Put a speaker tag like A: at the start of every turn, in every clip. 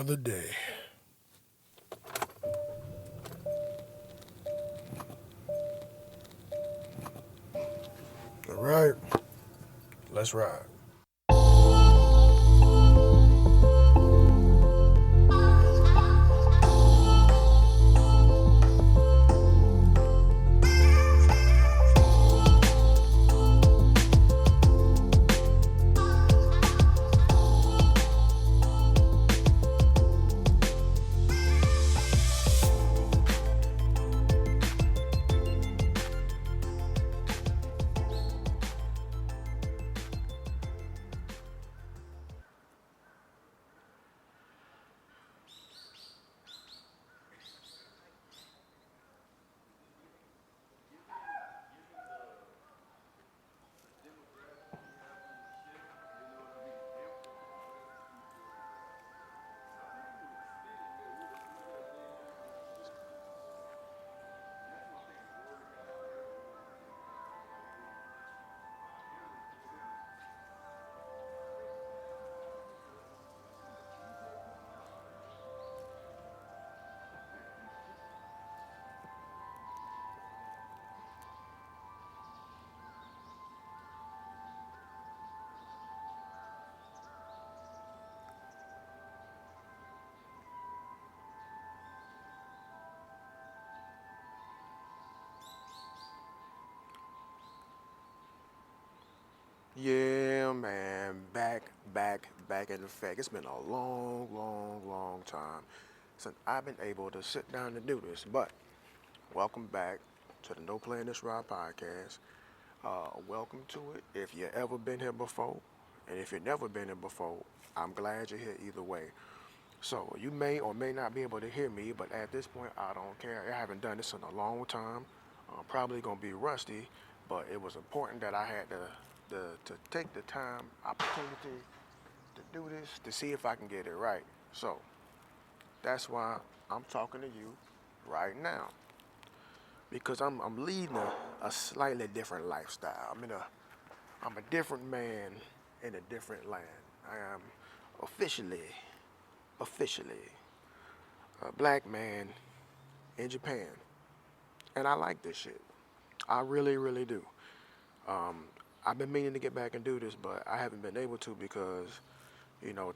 A: another day. All right, let's ride. Yeah, man, back in effect. It's been a long time since I've been able to sit down and do this. But welcome back to the No Playing This Ride podcast. Welcome to it. If you ever been here before, and if you've never been here before, I'm glad you're here either way. So you may or may not be able to hear me, but at this point, I don't care. I haven't done this in a long time. I'm probably gonna be rusty, but it was important that I had to take the time, opportunity to do this to see if I can get it right. So that's why I'm talking to you right now because I'm leading a slightly different lifestyle. I'm a different man in a different land. I am officially a black man in Japan, and I like this shit. I really do. Um, I've been meaning to get back and do this, but I haven't been able to because,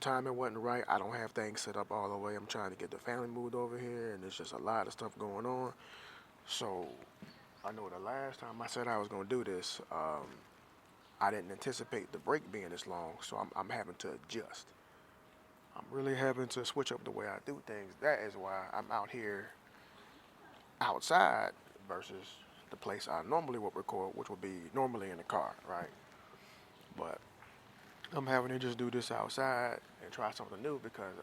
A: timing wasn't right. I don't have things set up all the way. I'm trying to get the family moved over here, and there's just a lot of stuff going on. So I know the last time I said I was going to do this, I didn't anticipate the break being this long, so I'm having to adjust. I'm really having to switch up the way I do things. That is why I'm out here outside versus the place I normally would record, which would be normally in the car, right? But I'm having to just do this outside and try something new because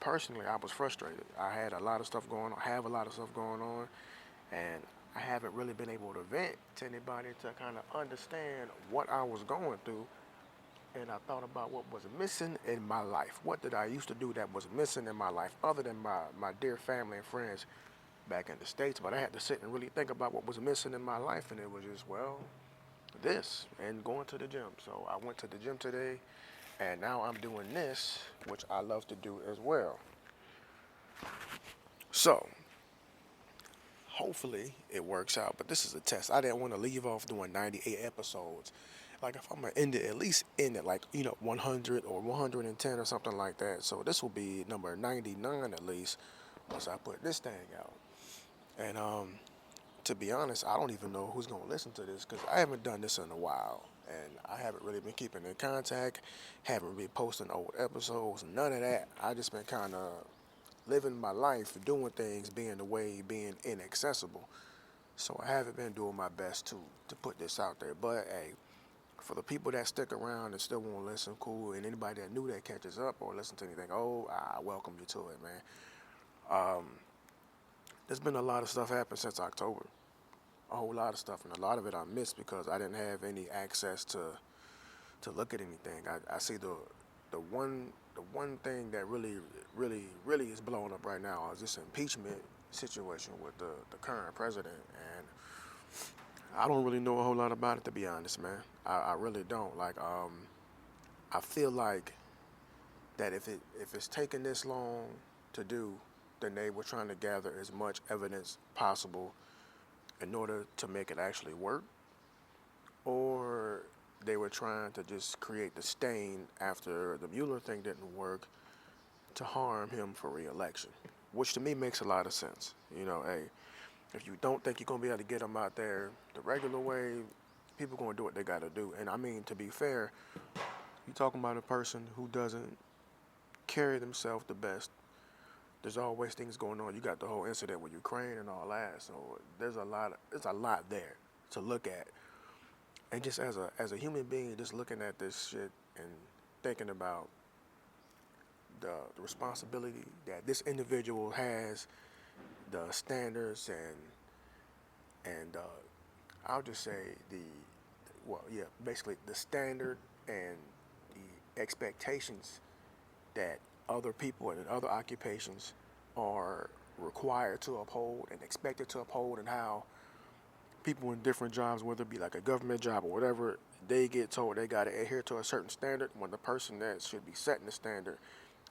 A: personally I was frustrated. I had a lot of stuff going on, have a lot of stuff going on, and I haven't really been able to vent to anybody to kind of understand what I was going through. And I thought about what was missing in my life. What did I used to do that was missing in my life other than my dear family and friends back in the States? But I had to sit and really think about what was missing in my life, and it was just, well, this and going to the gym. So I went to the gym today, and now I'm doing this, which I love to do as well. So hopefully it works out, but this is a test. I didn't want to leave off doing 98 episodes. Like if I'm gonna end it, at least end it like 100 or 110 or something like that. So this will be number 99 at least once I put this thing out. And to be honest, I don't even know who's gonna listen to this because I haven't done this in a while, and I haven't really been keeping in contact, haven't been posting old episodes, none of that. I just been kind of living my life, doing things, being away, being inaccessible. So I haven't been doing my best to put this out there. But hey, for the people that stick around and still want to listen, cool. And anybody that knew that catches up or listen to anything, oh, I welcome you to it, man. Um, there's been a lot of stuff happen since October. A whole lot of stuff, and a lot of it I missed because I didn't have any access to look at anything. I see the one thing that really is blowing up right now is this impeachment situation with the current president, and I don't really know a whole lot about it, to be honest, man. I really don't. Like I feel like that if it's taking this long to do, then they were trying to gather as much evidence possible in order to make it actually work, or they were trying to just create the stain after the Mueller thing didn't work to harm him for re-election, which to me makes a lot of sense. You know, hey, if you don't think you're gonna be able to get him out there the regular way, people gonna do what they gotta do. And I mean, to be fair, you're talking about a person who doesn't carry themselves the best. There's always things going on. You got the whole incident with Ukraine and all that. So there's a lot there to look at. And just as a human being, just looking at this shit and thinking about the responsibility that this individual has, the standards and I'll just say basically the standard and the expectations that other people and other occupations are required to uphold and expected to uphold, and how people in different jobs, whether it be like a government job or whatever, they get told they got to adhere to a certain standard when the person that should be setting the standard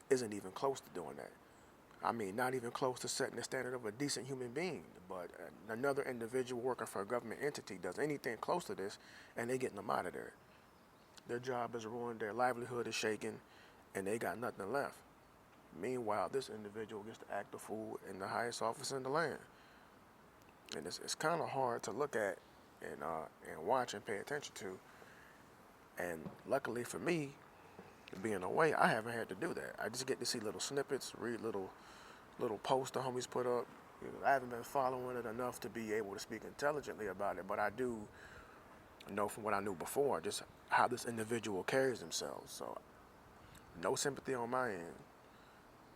A: isn't even close to doing that. I mean, not even close to setting the standard of a decent human being. But another individual working for a government entity does anything close to this, and they getting them out of there. Their job is ruined, their livelihood is shaken, and they got nothing left. Meanwhile, this individual gets to act the fool in the highest office in the land. And it's kind of hard to look at and watch and pay attention to. And luckily for me, being away, I haven't had to do that. I just get to see little snippets, read little posts the homies put up. You know, I haven't been following it enough to be able to speak intelligently about it, but I do know from what I knew before just how this individual carries themselves. So no sympathy on my end.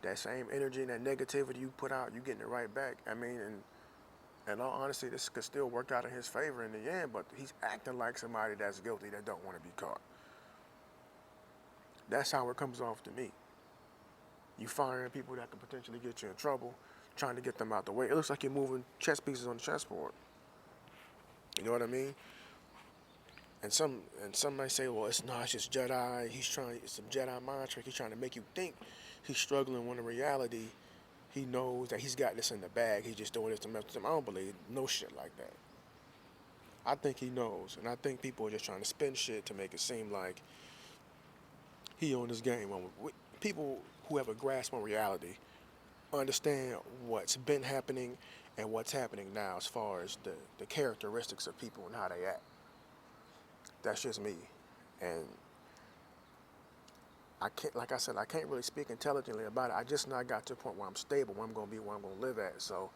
A: That same energy and that negativity you put out, you getting it right back. I mean, and in all honesty, this could still work out in his favor in the end, but he's acting like somebody that's guilty that don't want to be caught. That's how it comes off to me. You firing people that could potentially get you in trouble, trying to get them out the way. It looks like you're moving chess pieces on the chessboard. You know what I mean? And some might say, well, it's not, it's just Jedi. It's some Jedi mind trick. He's trying to make you think he's struggling when in reality, he knows that he's got this in the bag. He's just doing this to mess with him. I don't believe no shit like that. I think he knows, and I think people are just trying to spin shit to make it seem like he on this game. People who have a grasp on reality understand what's been happening and what's happening now as far as the characteristics of people and how they act. That's just me. And I can't, like I said, I can't really speak intelligently about it. I just now got to a point where I'm stable, where I'm going to be, where I'm going to live at. So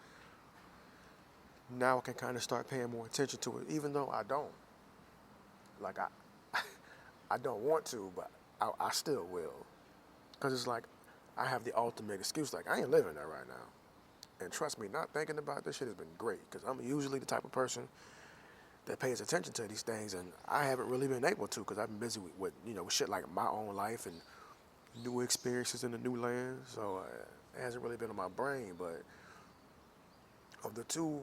A: now I can kind of start paying more attention to it, even though I don't. Like, I don't want to, but I still will. Because it's like, I have the ultimate excuse. Like, I ain't living there right now. And trust me, not thinking about this shit has been great. Because I'm usually the type of person that pays attention to these things, and I haven't really been able to because I've been busy with shit like my own life and new experiences in the new land. So it hasn't really been on my brain. But of the two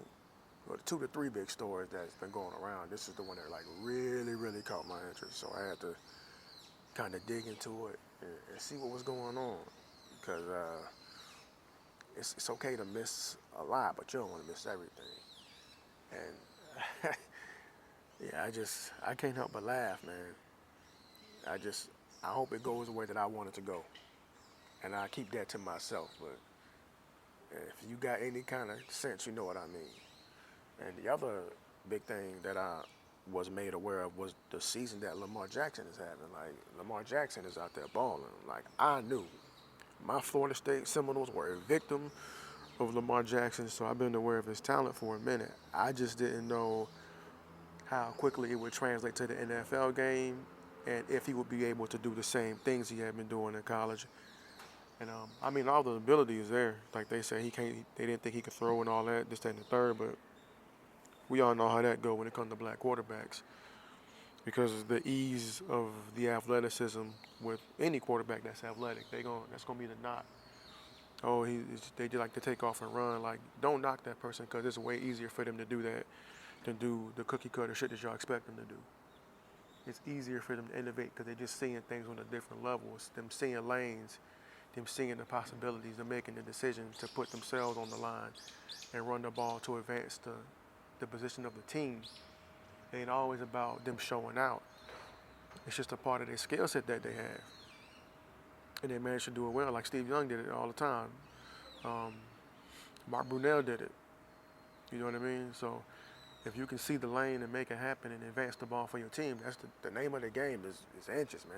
A: to three big stories that's been going around, this is the one that like really, really caught my interest. So I had to kind of dig into it and see what was going on, because it's okay to miss a lot, but you don't want to miss everything. And yeah, I can't help but laugh, man. I hope it goes the way that I want it to go. And I keep that to myself, but if you got any kind of sense, you know what I mean. And the other big thing that I was made aware of was the season that Lamar Jackson is having. Like, Lamar Jackson is out there balling. Like, I knew my Florida State Seminoles were a victim of Lamar Jackson, so I've been aware of his talent for a minute. I just didn't know how quickly it would translate to the NFL game, and if he would be able to do the same things he had been doing in college. And I mean, all the ability is there. Like they said, they didn't think he could throw and all that, this, that, and the third. But we all know how that go when it comes to black quarterbacks, because of the ease of the athleticism with any quarterback that's athletic. That's gonna be the knock. Oh, they just like to take off and run. Like, don't knock that person, because it's way easier for them to do that than do the cookie cutter shit that y'all expect them to do. it's easier for them to innovate because they're just seeing things on a different level. It's them seeing lanes, them seeing the possibilities, them making the decision to put themselves on the line and run the ball to advance the position of the team. It ain't always about them showing out. It's just a part of their skill set that they have. And they manage to do it well, like Steve Young did it all the time. Um, Mark Brunell did it. You know what I mean? So if you can see the lane and make it happen and advance the ball for your team, that's the name of the game is inches, man.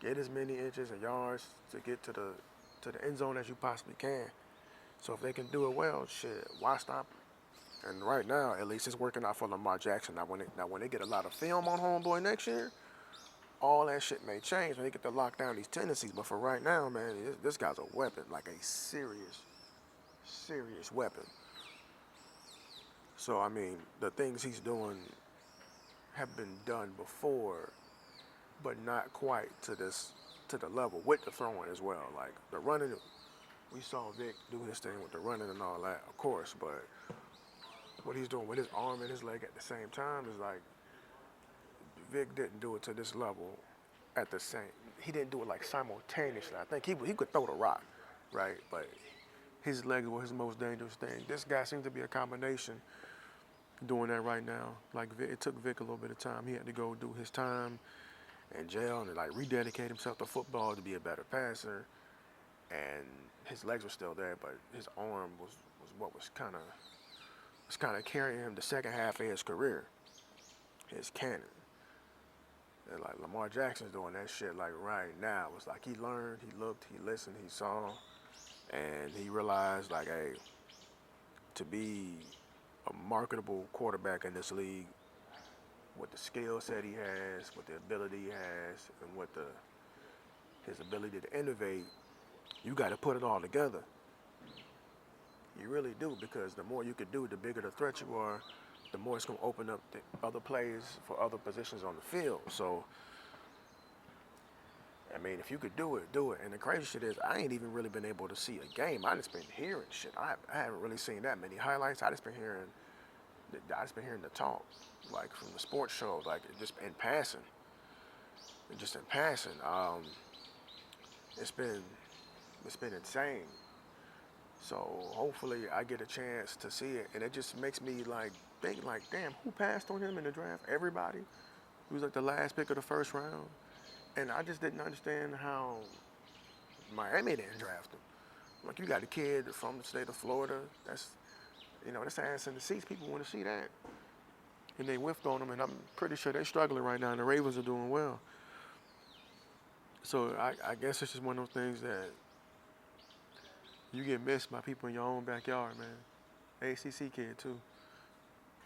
A: Get as many inches and yards to get to the end zone as you possibly can. So if they can do it well, shit, why stop them? And right now, at least it's working out for Lamar Jackson. Now when they get a lot of film on homeboy next year, all that shit may change when they get to lock down these tendencies. But for right now, man, this guy's a weapon, like a serious weapon. So I mean, the things he's doing have been done before, but not quite to the level with the throwing as well. Like the running, we saw Vick do his thing with the running and all that, of course, but what he's doing with his arm and his leg at the same time is like Vick didn't do it to this level at the same. He didn't do it like simultaneously. I think he could throw the rock, right? But his legs were his most dangerous thing. This guy seems to be a combination doing that right now. Like Vick, it took Vick a little bit of time. He had to go do his time in jail and like rededicate himself to football to be a better passer. And his legs were still there, but his arm was what was kind of carrying him the second half of his career. His cannon. And like Lamar Jackson's doing that shit like right now. It's like he learned, he looked, he listened, he saw, and he realized like, hey, to be a marketable quarterback in this league, with the skill set he has, with the ability he has, and with his ability to innovate, you got to put it all together. You really do, because the more you can do, the bigger the threat you are, the more it's going to open up the other plays for other positions on the field. So, I mean, if you could do it, do it. And the crazy shit is, I ain't even really been able to see a game. I just been hearing shit. I haven't really seen that many highlights. I just been hearing the talk, like from the sports shows, like just in passing. Just in passing. It's been insane. So hopefully I get a chance to see it, and it just makes me like think like, damn, who passed on him in the draft? Everybody. He was like the last pick of the first round, and I just didn't understand how Miami didn't draft him. Like, you got a kid from the state of Florida. That's ass in the seats. People want to see that, and they whiffed on him, and I'm pretty sure they're struggling right now. And the Ravens are doing well. So I guess it's just one of those things that you get missed by people in your own backyard, man. ACC kid too.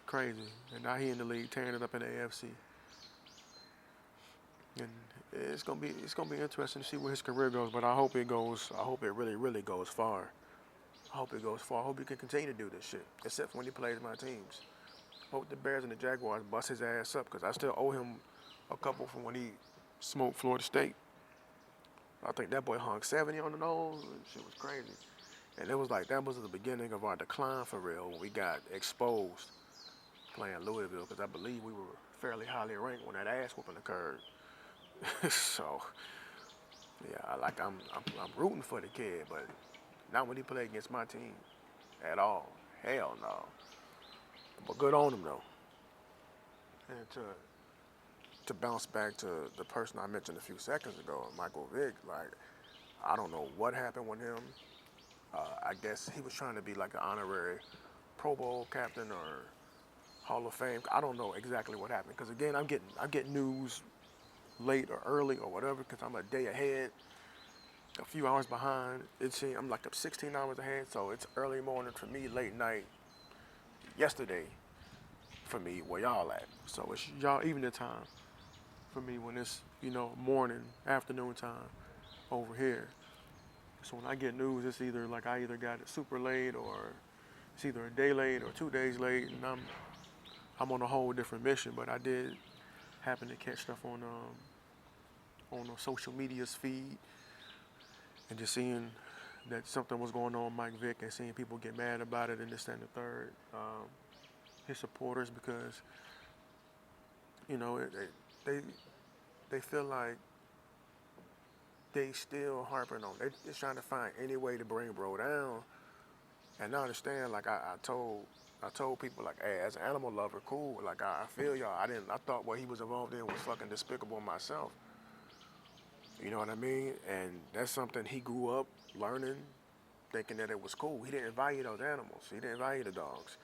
A: Crazy. And now he in the league tearing it up in the AFC. And it's gonna be interesting to see where his career goes, but I hope it really, really goes far. I hope it goes far. I hope he can continue to do this shit, except for when he plays my teams. Hope the Bears and the Jaguars bust his ass up, because I still owe him a couple from when he smoked Florida State. I think that boy hung 70 on the nose, and shit was crazy. And it was like, that was the beginning of our decline for real, when we got exposed playing Louisville, because I believe we were fairly highly ranked when that ass whooping occurred. So, yeah, I'm rooting for the kid, but not when he played against my team at all. Hell no. But good on him though. And to bounce back to the person I mentioned a few seconds ago, Michael Vick, like, I don't know what happened with him. I guess he was trying to be like an honorary Pro Bowl captain or Hall of Fame. I don't know exactly what happened, because again, I'm getting news late or early or whatever, because I'm a day ahead, a few hours behind. I'm like up 16 hours ahead, so it's early morning for me, late night yesterday for me where y'all at. So it's y'all evening time for me when it's morning, afternoon time over here. So when I get news, it's either like I either got it super late, or it's either a day late or 2 days late, and I'm on a whole different mission. But I did happen to catch stuff on the social media's feed, and just seeing that something was going on with Mike Vick, and seeing people get mad about it and this, that, and the third. His supporters, because they they feel like they still harping on. They just trying to find any way to bring bro down. And I understand. Like I told people like, hey, as an animal lover, cool. Like I feel y'all. I thought what he was involved in was fucking despicable myself. You know what I mean? And that's something he grew up learning, thinking that it was cool. He didn't value those animals. He didn't value the dogs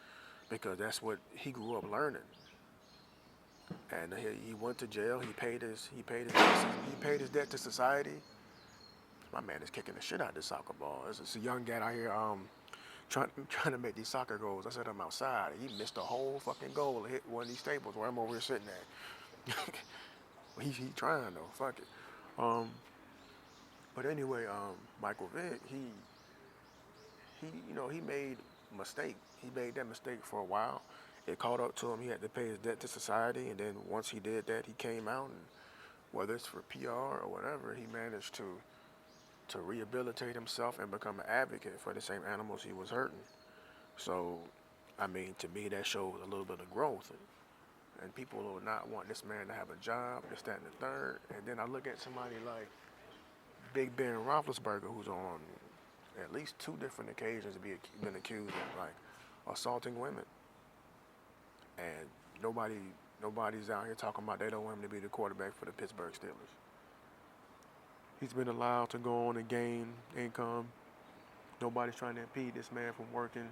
A: because that's what he grew up learning. And he went to jail. He paid his debt to society. My man is kicking the shit out of this soccer ball. It's a young guy out here trying to make these soccer goals. I said I'm outside. He missed a whole fucking goal. Hit one of these tables where I'm over here sitting at. he trying though. Fuck it. But anyway, Michael Vick, he made a mistake. He made that mistake for a while. It caught up to him. He had to pay his debt to society, and then once he did that, he came out, and whether it's for PR or whatever, he managed to rehabilitate himself and become an advocate for the same animals he was hurting. So, I mean, to me, that shows a little bit of growth. And people will not want this man to have a job, this, that, and the third. And then I look at somebody like Big Ben Roethlisberger, who's on at least 2 different occasions been accused of like assaulting women, and nobody's out here talking about they don't want him to be the quarterback for the Pittsburgh Steelers. He's been allowed to go on and gain income. Nobody's trying to impede this man from working.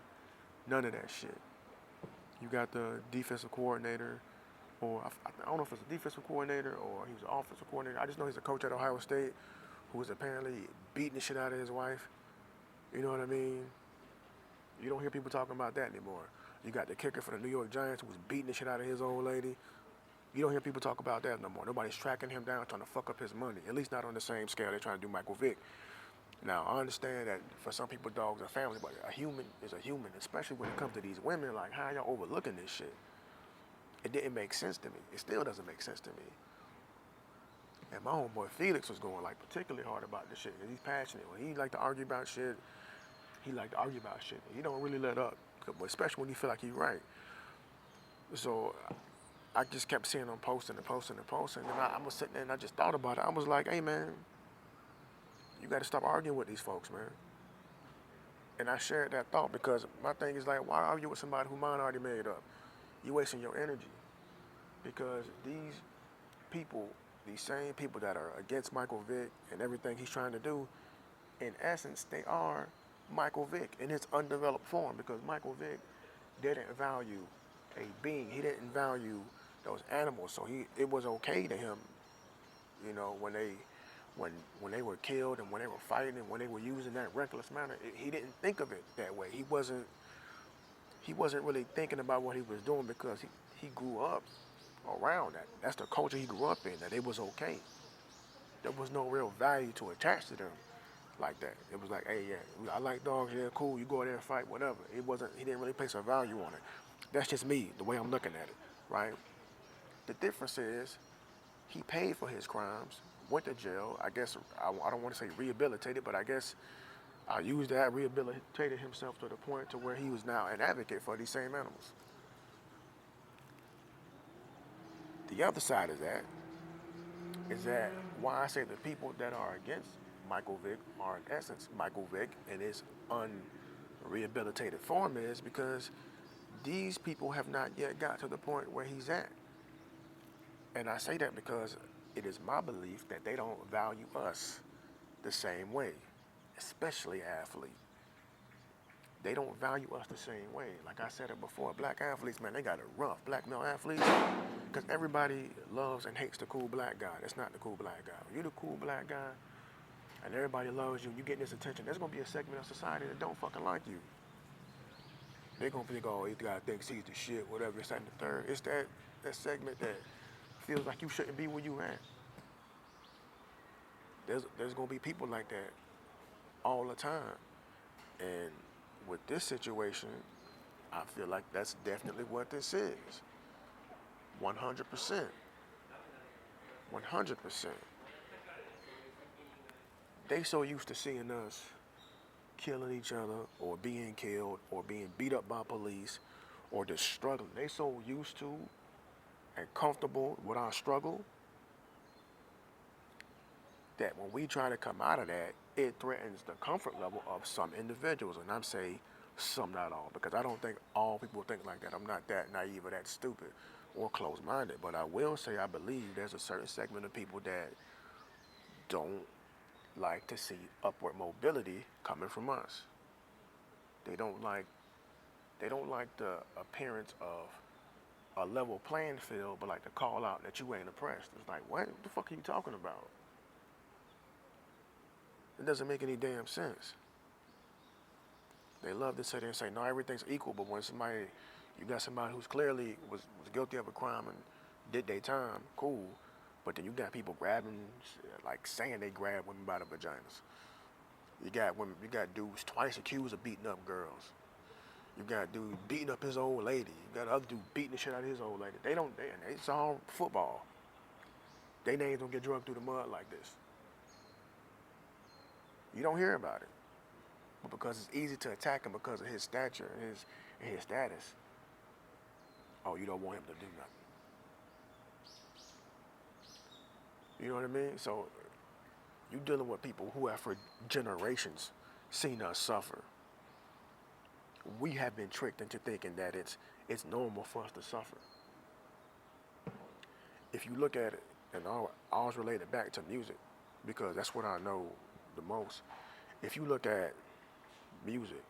A: None of that shit. You got the defensive coordinator, or I don't know if it's a defensive coordinator or he was an offensive coordinator. I just know he's a coach at Ohio State who was apparently beating the shit out of his wife. You know what I mean? You don't hear people talking about that anymore. You got the kicker for the New York Giants who was beating the shit out of his old lady. You don't hear people talk about that no more. Nobody's tracking him down, trying to fuck up his money. At least not on the same scale they're trying to do Michael Vick. Now, I understand that for some people, dogs are family, but a human is a human, especially when it comes to these women. Like, how y'all overlooking this shit? It didn't make sense to me. It still doesn't make sense to me. And my homeboy Felix was going like particularly hard about this shit. And he's passionate. When he like to argue about shit, he like to argue about shit. He don't really let up, especially when he feel like he's right. So I just kept seeing him posting and posting and posting. And I was sitting there and I just thought about it. I was like, hey man, you got to stop arguing with these folks, man. And I shared that thought because my thing is like, why argue with somebody who mind already made up? You're wasting your energy. Because these people, these same people that are against Michael Vick and everything he's trying to do, in essence, they are Michael Vick in his undeveloped form, because Michael Vick didn't value a being. He didn't value those animals. So it was okay to him, you know, when they were killed and when they were fighting and when they were using that reckless manner. He didn't think of it that way. He wasn't really thinking about what he was doing because he grew up around that. That's the culture he grew up in, that it was okay. There was no real value to attach to them like that. It was like, hey, yeah, I like dogs, yeah, cool, you go there and fight, whatever. He didn't really place a value on it. That's just me, the way I'm looking at it, right? The difference is he paid for his crimes, went to jail. I guess, I don't want to say rehabilitated, but I guess I used that, rehabilitated himself to the point to where he was now an advocate for these same animals. The other side of that is that why I say the people that are against Michael Vick are in essence Michael Vick in his unrehabilitated form is because these people have not yet got to the point where he's at. And I say that because it is my belief that they don't value us the same way, especially athletes. They don't value us the same way. Like I said it before, black athletes, man, they got it rough. Black male athletes, because everybody loves and hates the cool black guy. That's not the cool black guy. When you're the cool black guy and everybody loves you, you getting this attention, there's going to be a segment of society that don't fucking like you. They're going to think, oh, this guy thinks he's the shit, whatever, it's that and the third. It's that segment that feels like you shouldn't be where you at. There's going to be people like that all the time. And with this situation, I feel like that's definitely what this is. 100%. 100%. They so used to seeing us killing each other or being killed or being beat up by police or just struggling. They so used to and comfortable with our struggle that when we try to come out of that, it threatens the comfort level of some individuals. And I'm saying some, not all, because I don't think all people think like that. I'm not that naive or that stupid or closed-minded. But I will say I believe there's a certain segment of people that don't like to see upward mobility coming from us. They don't like the appearance of a level playing field, but like to call out that you ain't oppressed. It's like, what the fuck are you talking about? It doesn't make any damn sense. They love to sit there and say, no, everything's equal, but when you got somebody who's clearly was guilty of a crime and did their time, cool. But then you got people grabbing, like saying they grab women by the vaginas. You got dudes twice accused of beating up girls. You got dude beating up his old lady. You got other dude beating the shit out of his old lady. It's all football. They names don't get drugged through the mud like this. You don't hear about it. But because it's easy to attack him because of his stature and his status, oh, you don't want him to do nothing. You know what I mean? So you're dealing with people who have for generations seen us suffer. We have been tricked into thinking that it's normal for us to suffer. If you look at it, and I'll always relate it back to music, because that's what I know the most. If you look at music,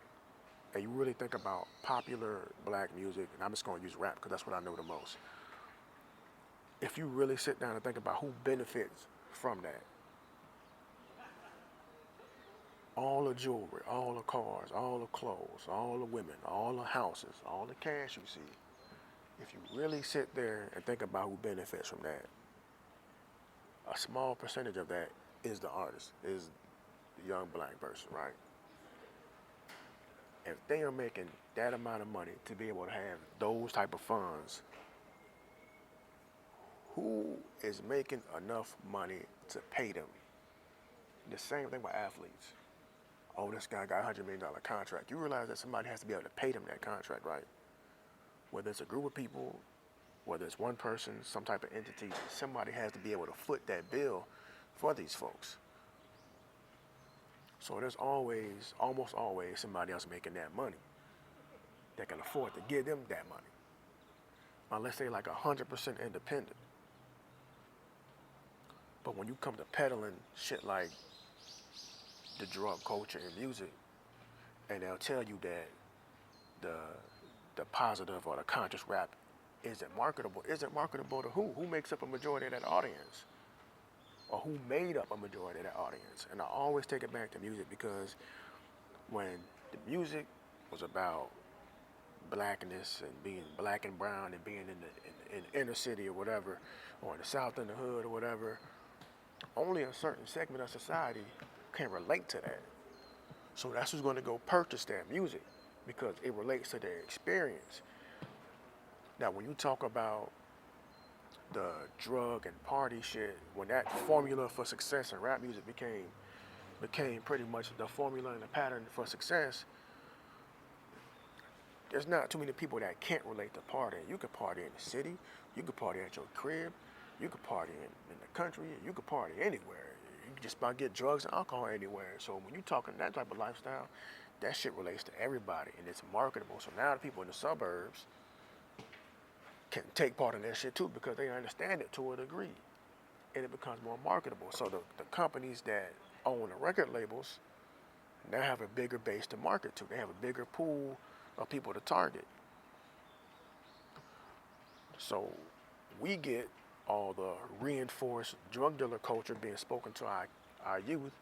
A: and you really think about popular black music, and I'm just going to use rap because that's what I know the most. If you really sit down and think about who benefits from that, all the jewelry, all the cars, all the clothes, all the women, all the houses, all the cash you see, if you really sit there and think about who benefits from that, a small percentage of that is the artist, is the young black person, right? If they are making that amount of money to be able to have those type of funds, who is making enough money to pay them? The same thing with athletes. Oh, this guy got a $100 million contract. You realize that somebody has to be able to pay them that contract, right? Whether it's a group of people, whether it's one person, some type of entity, somebody has to be able to foot that bill for these folks. So there's almost always somebody else making that money that can afford to give them that money. Unless they're like 100% independent. But when you come to peddling shit like the drug culture in music, and they'll tell you that the positive or the conscious rap isn't marketable to who? Who makes up a majority of that audience? Or who made up a majority of that audience? And I always take it back to music, because when the music was about blackness and being black and brown and being in the inner city or whatever, or in the south in the hood or whatever, only a certain segment of society can relate to that. So that's who's going to go purchase that music, because it relates to their experience. Now, when you talk about the drug and party shit, when that formula for success in rap music became pretty much the formula and the pattern for success, there's not too many people that can't relate to partying. You could party in the city, you could party at your crib, you could party in the country, you could party anywhere. You can just about get drugs and alcohol anywhere. So when you're talking that type of lifestyle, that shit relates to everybody, and it's marketable. So now the people in the suburbs can take part in that shit too, because they understand it to a degree, and it becomes more marketable. So the companies that own the record labels now have a bigger base to market to. They have a bigger pool of people to target. So we get all the reinforced drug dealer culture being spoken to our youth,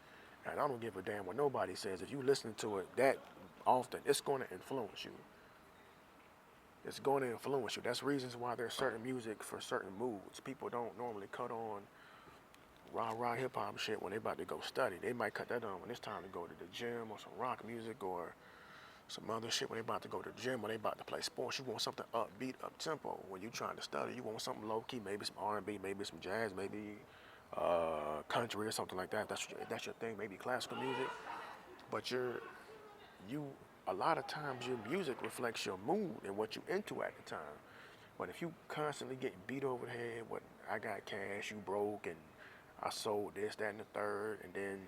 A: and I don't give a damn what nobody says. If you listen to it that often, it's going to influence you. It's going to influence you. That's reasons why there's certain music for certain moods. People don't normally cut on rah hip hop shit when they about to go study. They might cut that on when it's time to go to the gym, or some rock music, or some other shit when they about to go to the gym, when they about to play sports. You want something upbeat, up tempo. When you trying to study, you want something low key, maybe some R&B, maybe some jazz, maybe country or something like that. That's your thing. Maybe classical music. But a lot of times your music reflects your mood and what you into at the time. But if you constantly get beat over the head with, I got cash, you broke, and I sold this, that, and the third, and then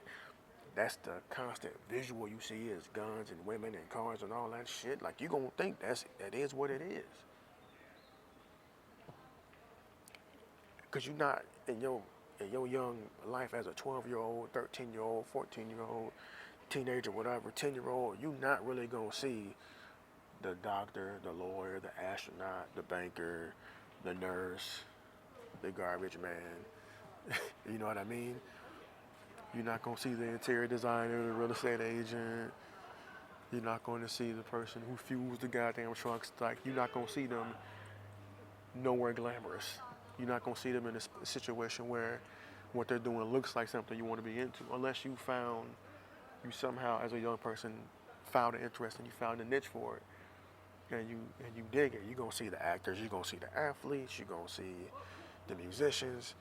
A: that's the constant visual you see is guns and women and cars and all that shit. Like you gonna think that is what it is, cause you're not in your young life as a 12-year-old, 13-year-old, 14-year-old, teenager, whatever, 10-year-old. You're not really gonna see the doctor, the lawyer, the astronaut, the banker, the nurse, the garbage man. You know what I mean? You're not gonna see the interior designer, the real estate agent. You're not going to see the person who fuels the goddamn trucks. Like you're not gonna see them nowhere glamorous. You're not gonna see them in a situation where what they're doing looks like something you want to be into, unless you somehow as a young person found an interest and you found a niche for it, and you dig it. You're gonna see the actors, you're gonna see the athletes, you're gonna see the musicians,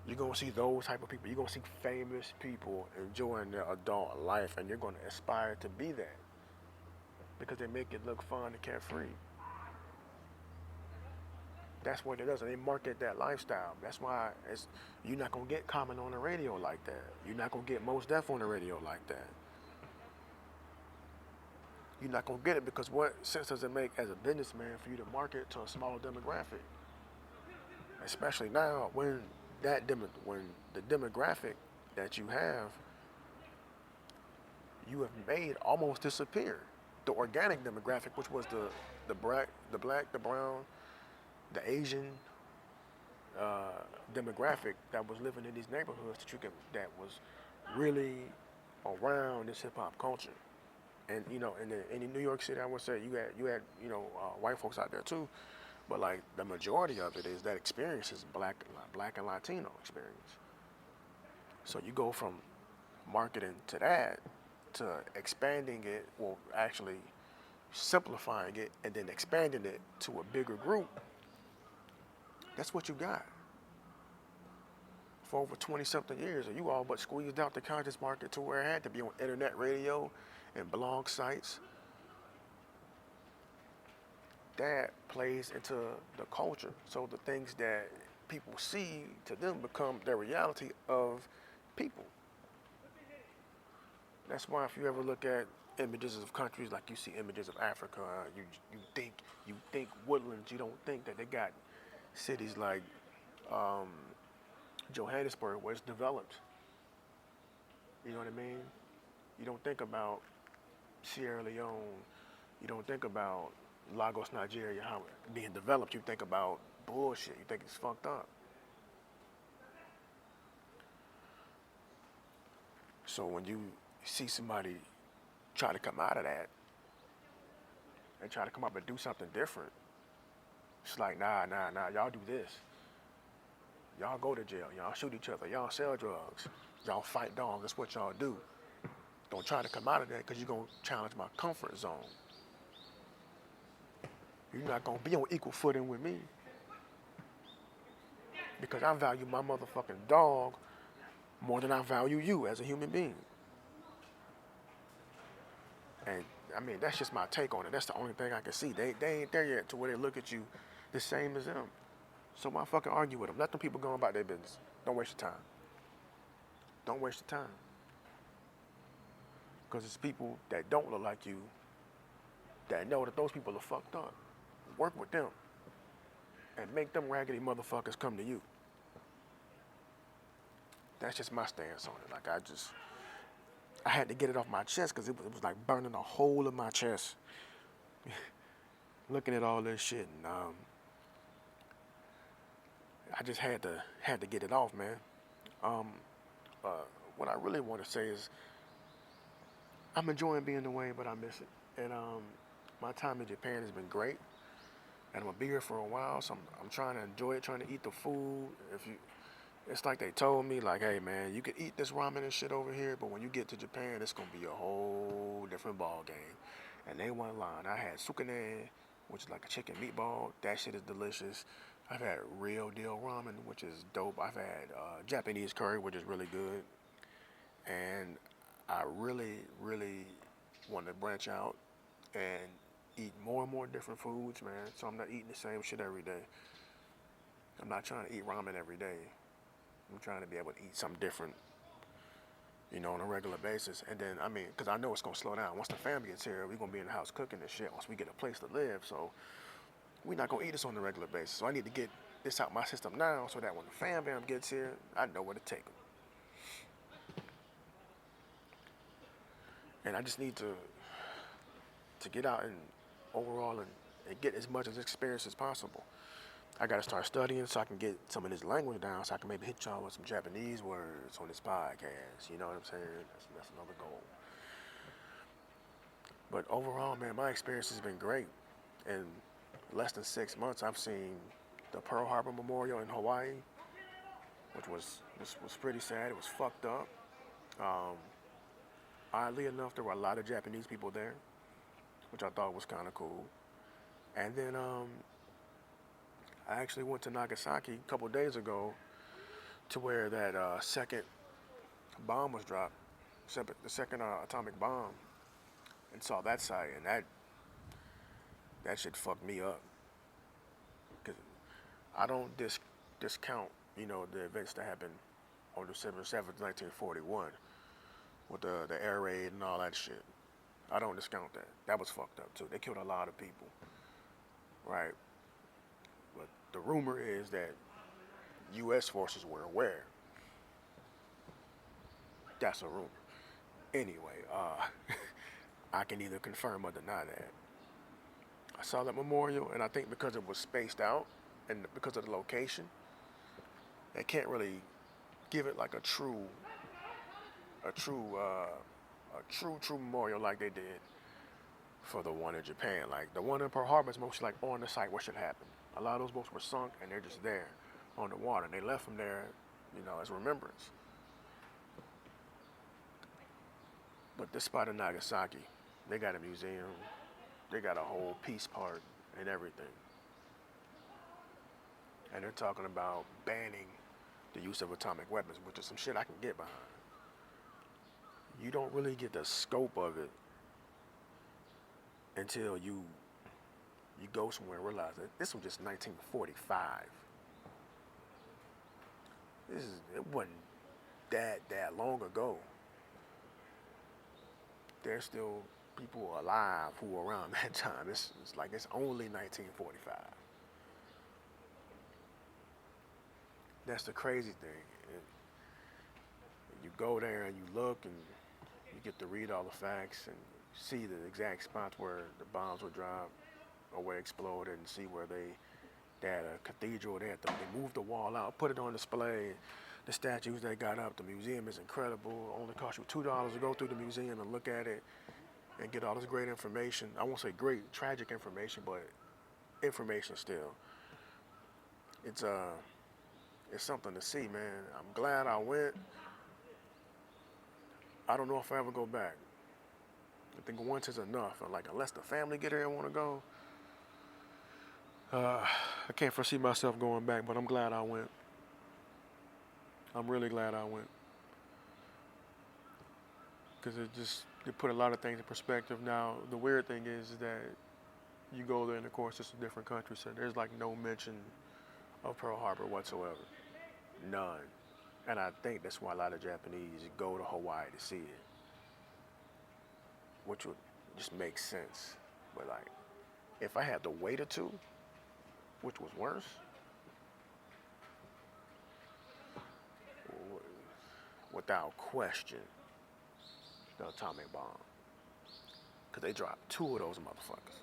A: you're gonna see those type of people. You're gonna see famous people enjoying their adult life, and you're gonna aspire to be that because they make it look fun and carefree. That's what it does, and they market that lifestyle. That's why you're not gonna get Common on the radio like that. You're not gonna get Mos Def on the radio like that. You're not gonna get it because what sense does it make as a businessman for you to market to a small demographic? Especially now when when the demographic that you have made almost disappear. The organic demographic, which was the brown, the Asian demographic that was living in these neighborhoods that was really around this hip hop culture. And in New York City, I would say you had white folks out there too, but like the majority of it is that experience is black and Latino experience. So you go from marketing to that to expanding it, well, actually simplifying it and then expanding it to a bigger group. That's what you got for over 20 something years. And you all but squeezed out the conscious market to where it had to be on internet radio and blog sites. That plays into the culture. So the things that people see to them become their reality of people. That's why if you ever look at images of countries, like you see images of Africa, you think woodlands. You don't think that they got cities like um, Johannesburg where it's developed. You know what I mean? You don't think about Sierra Leone. You don't think about Lagos, Nigeria, how it being developed. You think about bullshit. You think it's fucked up. So when you see somebody try to come out of that and try to come up and do something different, it's like, nah, y'all do this. Y'all go to jail. Y'all shoot each other. Y'all sell drugs. Y'all fight dogs. That's what y'all do. Don't try to come out of that because you're going to challenge my comfort zone. You're not going to be on equal footing with me because I value my motherfucking dog more than I value you as a human being. And I mean, that's just my take on it. That's the only thing I can see. They ain't there yet to where they look at you the same as them. So why fucking argue with them? Let them people go about their business. Don't waste your time. Don't waste your time. Because it's people that don't look like you that know that those people are fucked up. Work with them and make them raggedy motherfuckers come to you. That's just my stance on it. Like I had to get it off my chest because it was like burning a hole in my chest. Looking at all this shit, and I just had to get it off, man. Um, what I really want to say is I'm enjoying being away, but I miss it. And my time in Japan has been great, and I'm gonna be here for a while. So I'm trying to enjoy it, trying to eat the food. It's like they told me, like, hey man, you can eat this ramen and shit over here, but when you get to Japan, it's gonna be a whole different ball game. And they weren't lying. I had sukune, which is like a chicken meatball. That shit is delicious. I've had real deal ramen, which is dope. I've had Japanese curry, which is really good. And I really, really want to branch out and eat more and more different foods, man. So I'm not eating the same shit every day. I'm not trying to eat ramen every day. I'm trying to be able to eat something different, on a regular basis. And then, I mean, because I know it's going to slow down. Once the family gets here, we're going to be in the house cooking this shit once we get a place to live. So we're not going to eat this on a regular basis. So I need to get this out my system now so that when the fam bam gets here, I know where to take them. And I just need to get out and overall and get as much of this experience as possible. I got to start studying so I can get some of this language down so I can maybe hit y'all with some Japanese words on this podcast. You know what I'm saying? That's another goal. But overall, man, my experience has been great. In less than 6 months, I've seen the Pearl Harbor Memorial in Hawaii, which was pretty sad. It was fucked up. Oddly enough, there were a lot of Japanese people there, which I thought was kind of cool. And then I actually went to Nagasaki a couple days ago to where that second bomb was dropped, the second atomic bomb, and saw that site, and that shit fucked me up. Cause I don't discount, the events that happened on December 7th, 1941, with the air raid and all that shit. I don't discount that. That was fucked up too. They killed a lot of people, right? But the rumor is that U.S. forces were aware. That's a rumor. Anyway, I can either confirm or deny that. I saw that memorial, and I think because it was spaced out and because of the location, they can't really give it like a true memorial like they did for the one in Japan. Like the one in Pearl Harbor is mostly like on the site where shit happened. A lot of those boats were sunk and they're just there on the water. And they left them there, as remembrance. But this spot in Nagasaki, they got a museum. They got a whole peace part and everything. And they're talking about banning the use of atomic weapons, which is some shit I can get behind. You don't really get the scope of it until you go somewhere and realize that this was just 1945. It wasn't that long ago. There's still people alive who were around that time. It's like it's only 1945. That's the crazy thing. You go there and you look and you get to read all the facts and see the exact spots where the bombs were dropped or where they exploded, and see where they had a cathedral. They moved the wall out, put it on display. The statues they got up, the museum is incredible. It only cost you $2 to go through the museum and look at it and get all this great information. I won't say great, tragic information, but information still. It's something to see, man. I'm glad I went. I don't know if I ever go back. I think once is enough. Like, unless the family get here and want to go, I can't foresee myself going back, but I'm glad I went. I'm really glad I went. Because it put a lot of things in perspective. Now, the weird thing is that you go there and, of course, it's a different country, so there's like no mention of Pearl Harbor whatsoever. None. And I think that's why a lot of Japanese go to Hawaii to see it, which would just make sense. But like, if I had to wait or two, which was worse, without question, the atomic bomb. Because they dropped 2 of those motherfuckers.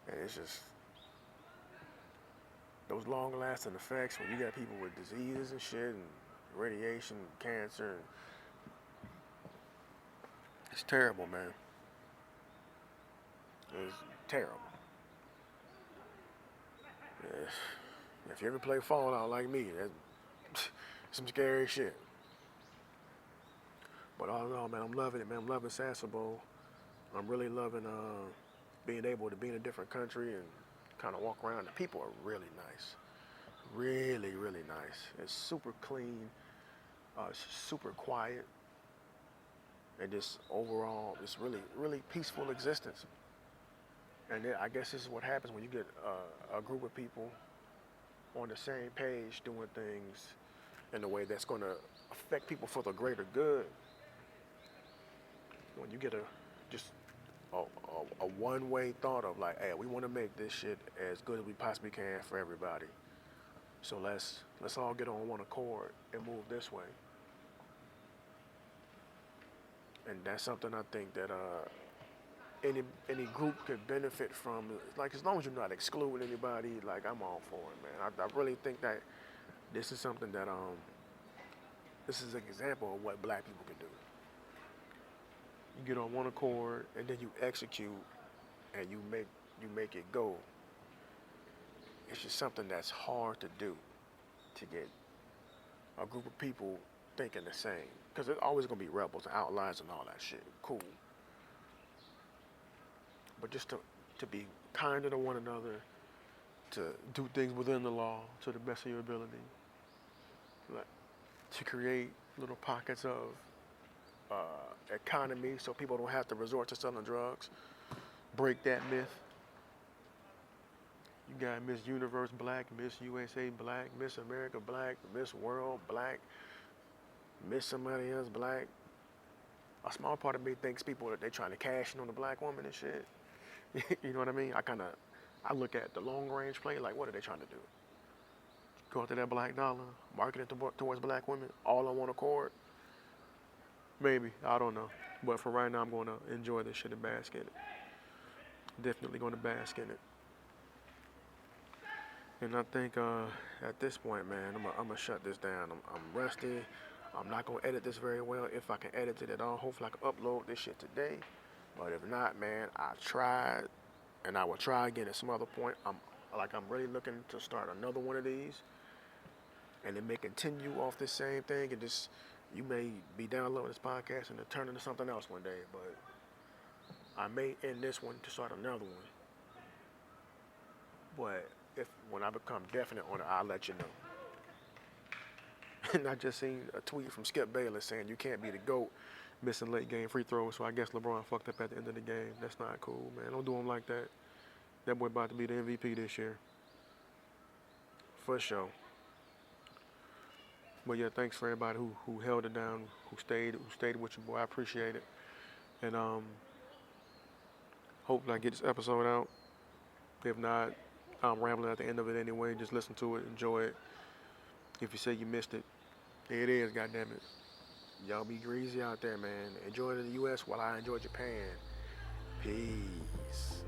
A: And it's just those long-lasting effects when you got people with diseases and shit and radiation, cancer. It's terrible, man. It's terrible. If you ever play Fallout like me, that's some scary shit. But all in all, man, I'm loving it, man. I'm loving Sasebo. I'm really loving being able to be in a different country and kind of walk around. The people are really nice. Really, really nice. It's super clean. It's super quiet. And just overall, it's really, really peaceful existence. And I guess this is what happens when you get a group of people on the same page doing things in a way that's going to affect people for the greater good, when you get a just a one-way thought of like, hey, we want to make this shit as good as we possibly can for everybody. So let's all get on one accord and move this way. And that's something I think that any group could benefit from. Like as long as you're not excluding anybody, like I'm all for it, man. I really think that this is something that this is an example of what black people can do. You get on one accord and then you execute and you make it go. It's just something that's hard to do, to get a group of people thinking the same. Because there's always gonna be rebels and outliers and all that shit. Cool. But just to be kinder to one another, to do things within the law to the best of your ability, like to create little pockets of economy so people don't have to resort to selling drugs. Break that myth. You got Miss Universe Black, Miss USA Black, Miss America Black, Miss World Black, Miss somebody else Black. A small part of me thinks people that they're trying to cash in on the black woman and shit. You know what I mean? I look at the long range play like, what are they trying to do? Go after that black dollar, market it towards black women, all on one accord? Maybe, I don't know. But for right now, I'm going to enjoy this shit and bask in it. Definitely going to bask in it. And I think at this point, man, I'm going to shut this down. I'm rusty. I'm not going to edit this very well. If I can edit it at all, hopefully I can upload this shit today. But if not, man, I tried, and I will try again at some other point. I'm really looking to start another one of these, and it may continue off this same thing, and just you may be downloading this podcast and it turn into something else one day. But I may end this one to start another one. But when I become definite on it, I'll let you know. And I just seen a tweet from Skip Bayless saying you can't be the GOAT missing late game free throws, so I guess LeBron fucked up at the end of the game. That's not cool, man. Don't do him like that. That boy about to be the MVP this year. For sure. But yeah, thanks for everybody who held it down, who stayed with you, boy. I appreciate it. And hopefully I get this episode out. If not, I'm rambling at the end of it anyway. Just listen to it, enjoy it. If you say you missed it, there it is, goddammit. Y'all be greasy out there, man. Enjoy the U.S. while I enjoy Japan. Peace.